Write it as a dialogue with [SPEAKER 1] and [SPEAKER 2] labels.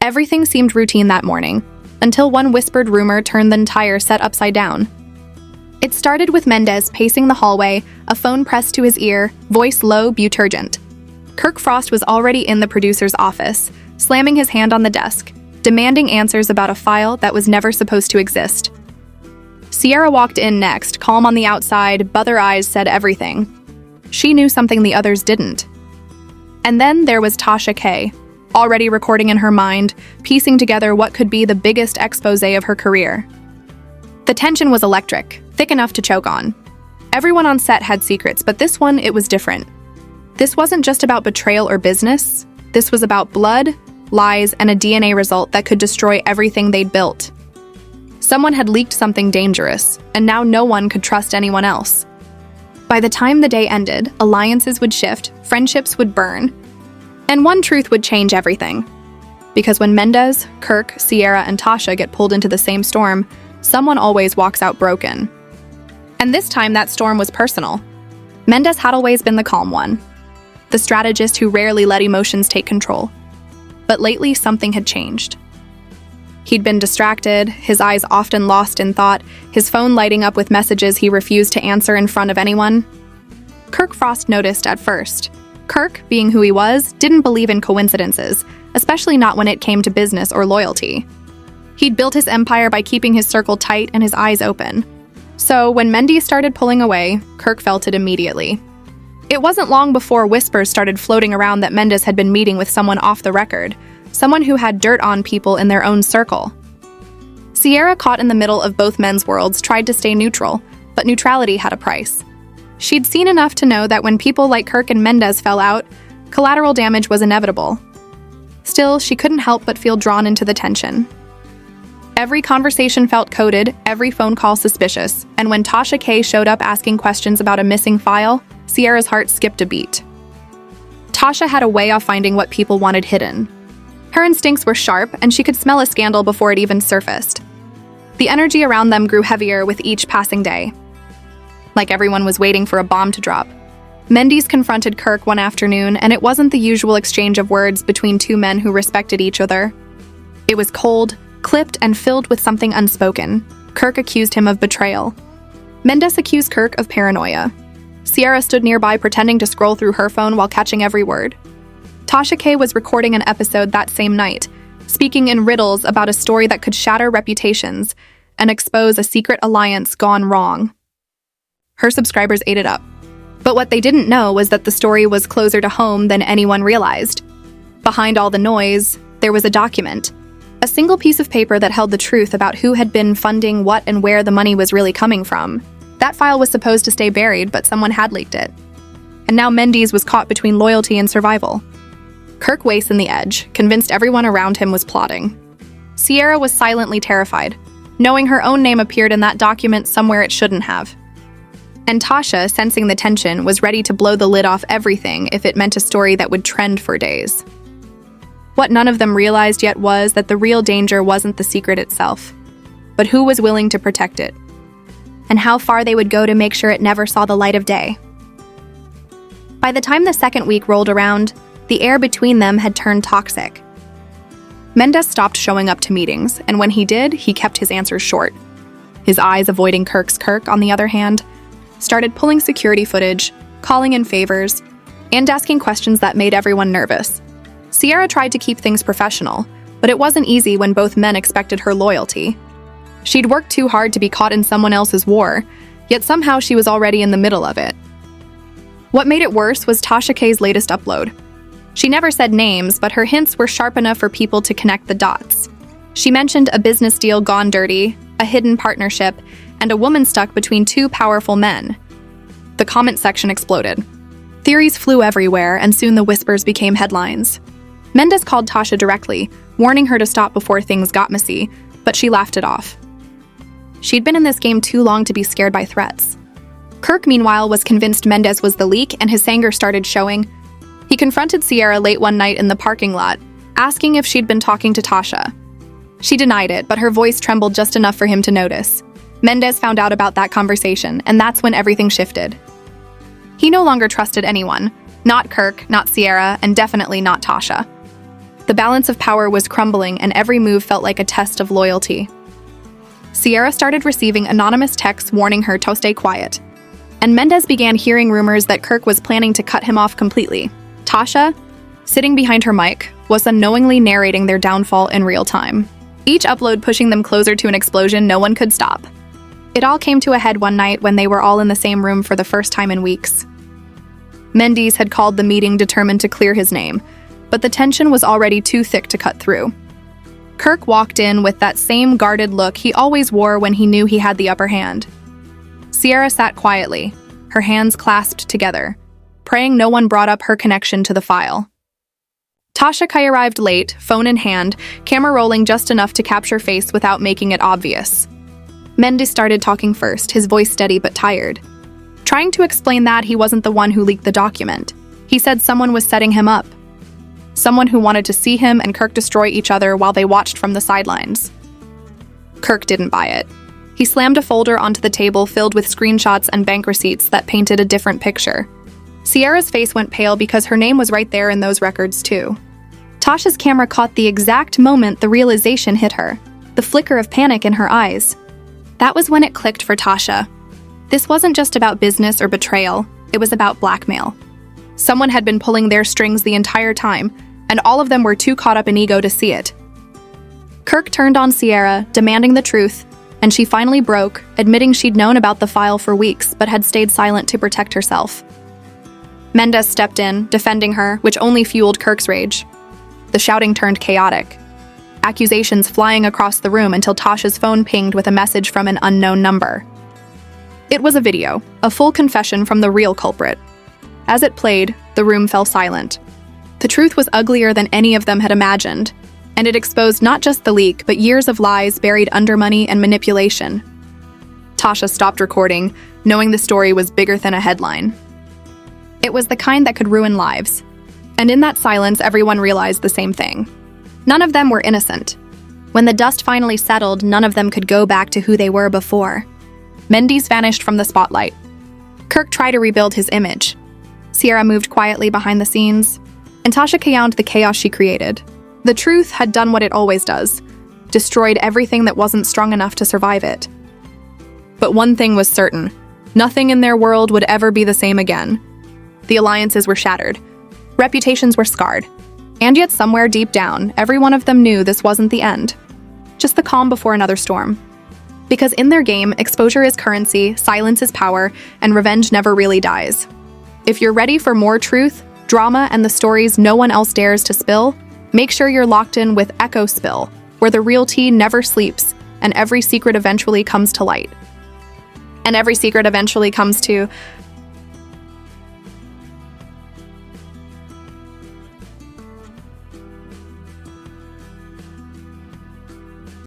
[SPEAKER 1] Everything seemed routine that morning, until one whispered rumor turned the entire set upside down. It started with Mendes pacing the hallway, a phone pressed to his ear, voice low, buturgent. Kirk Frost was already in the producer's office, slamming his hand on the desk, demanding answers about a file that was never supposed to exist. Sierra walked in next, calm on the outside, but her eyes said everything. She knew something the others didn't. And then there was Tasha K., already recording in her mind, piecing together what could be the biggest expose of her career. The tension was electric, thick enough to choke on. Everyone on set had secrets, but this one, it was different. This wasn't just about betrayal or business. This was about blood, lies, and a DNA result that could destroy everything they'd built. Someone had leaked something dangerous, and now no one could trust anyone else. By the time the day ended, alliances would shift, friendships would burn, and one truth would change everything. Because when Mendes, Kirk, Sierra, and Tasha get pulled into the same storm, someone always walks out broken. And this time that storm was personal. Mendes had always been the calm one, the strategist who rarely let emotions take control. But lately, something had changed. He'd been distracted, his eyes often lost in thought, his phone lighting up with messages he refused to answer in front of anyone. Kirk Frost noticed at first. Kirk, being who he was, didn't believe in coincidences, especially not when it came to business or loyalty. He'd built his empire by keeping his circle tight and his eyes open. So when Mendy started pulling away, Kirk felt it immediately. It wasn't long before whispers started floating around that Mendes had been meeting with someone off the record, someone who had dirt on people in their own circle. Sierra, caught in the middle of both men's worlds, tried to stay neutral, but neutrality had a price. She'd seen enough to know that when people like Kirk and Mendes fell out, collateral damage was inevitable. Still, she couldn't help but feel drawn into the tension. Every conversation felt coded, every phone call suspicious, and when Tasha K. showed up asking questions about a missing file, Sierra's heart skipped a beat. Tasha had a way of finding what people wanted hidden. Her instincts were sharp, and she could smell a scandal before it even surfaced. The energy around them grew heavier with each passing day. Like everyone was waiting for a bomb to drop. Mendes confronted Kirk one afternoon, and it wasn't the usual exchange of words between two men who respected each other. It was cold, clipped, and filled with something unspoken. Kirk accused him of betrayal. Mendes accused Kirk of paranoia. Sierra stood nearby pretending to scroll through her phone while catching every word. Tasha K. was recording an episode that same night, speaking in riddles about a story that could shatter reputations and expose a secret alliance gone wrong. Her subscribers ate it up. But what they didn't know was that the story was closer to home than anyone realized. Behind all the noise, there was a document. A single piece of paper that held the truth about who had been funding what and where the money was really coming from. That file was supposed to stay buried, but someone had leaked it. And now Mendes was caught between loyalty and survival. Kirk Wace in the edge, convinced everyone around him was plotting. Sierra was silently terrified, knowing her own name appeared in that document somewhere it shouldn't have. And Tasha, sensing the tension, was ready to blow the lid off everything if it meant a story that would trend for days. What none of them realized yet was that the real danger wasn't the secret itself, but who was willing to protect it, and how far they would go to make sure it never saw the light of day. By the time the second week rolled around, the air between them had turned toxic. Mendes stopped showing up to meetings, and when he did, he kept his answers short. His eyes avoiding Kirk, on the other hand, started pulling security footage, calling in favors, and asking questions that made everyone nervous. Sierra tried to keep things professional, but it wasn't easy when both men expected her loyalty. She'd worked too hard to be caught in someone else's war, yet somehow she was already in the middle of it. What made it worse was Tasha K's latest upload. She never said names, but her hints were sharp enough for people to connect the dots. She mentioned a business deal gone dirty, a hidden partnership, and a woman stuck between two powerful men. The comment section exploded. Theories flew everywhere, and soon the whispers became headlines. Mendes called Tasha directly, warning her to stop before things got messy, but she laughed it off. She'd been in this game too long to be scared by threats. Kirk, meanwhile, was convinced Mendes was the leak, and his anger started showing. He confronted Sierra late one night in the parking lot, asking if she'd been talking to Tasha. She denied it, but her voice trembled just enough for him to notice. Mendes found out about that conversation, and that's when everything shifted. He no longer trusted anyone. Not Kirk, not Sierra, and definitely not Tasha. The balance of power was crumbling, and every move felt like a test of loyalty. Sierra started receiving anonymous texts warning her to stay quiet. And Mendez began hearing rumors that Kirk was planning to cut him off completely. Tasha, sitting behind her mic, was unknowingly narrating their downfall in real time. Each upload pushing them closer to an explosion no one could stop. It all came to a head one night when they were all in the same room for the first time in weeks. Mendez had called the meeting determined to clear his name, but the tension was already too thick to cut through. Kirk walked in with that same guarded look he always wore when he knew he had the upper hand. Sierra sat quietly, her hands clasped together, praying no one brought up her connection to the file. Tasha Kai arrived late, phone in hand, camera rolling just enough to capture face without making it obvious. Mendez started talking first, his voice steady but tired. Trying to explain that he wasn't the one who leaked the document. He said someone was setting him up. Someone who wanted to see him and Kirk destroy each other while they watched from the sidelines. Kirk didn't buy it. He slammed a folder onto the table filled with screenshots and bank receipts that painted a different picture. Sierra's face went pale because her name was right there in those records too. Tasha's camera caught the exact moment the realization hit her, the flicker of panic in her eyes. That was when it clicked for Tasha. This wasn't just about business or betrayal, it was about blackmail. Someone had been pulling their strings the entire time, and all of them were too caught up in ego to see it. Kirk turned on Sierra, demanding the truth, and she finally broke, admitting she'd known about the file for weeks but had stayed silent to protect herself. Mendez stepped in, defending her, which only fueled Kirk's rage. The shouting turned chaotic. Accusations flying across the room until Tasha's phone pinged with a message from an unknown number. It was a video, a full confession from the real culprit. As it played, the room fell silent. The truth was uglier than any of them had imagined, and it exposed not just the leak, but years of lies buried under money and manipulation. Tasha stopped recording, knowing the story was bigger than a headline. It was the kind that could ruin lives. And in that silence, everyone realized the same thing. None of them were innocent. When the dust finally settled, none of them could go back to who they were before. Mendez vanished from the spotlight. Kirk tried to rebuild his image. Sierra moved quietly behind the scenes, and Tasha cayoned the chaos she created. The truth had done what it always does, destroyed everything that wasn't strong enough to survive it. But one thing was certain, nothing in their world would ever be the same again. The alliances were shattered, reputations were scarred, and yet somewhere deep down, every one of them knew this wasn't the end, just the calm before another storm. Because in their game, exposure is currency, silence is power, and revenge never really dies. If you're ready for more truth, drama, and the stories no one else dares to spill, make sure you're locked in with EchoSpill, where the real tea never sleeps, and every secret eventually comes to light. And every secret eventually comes to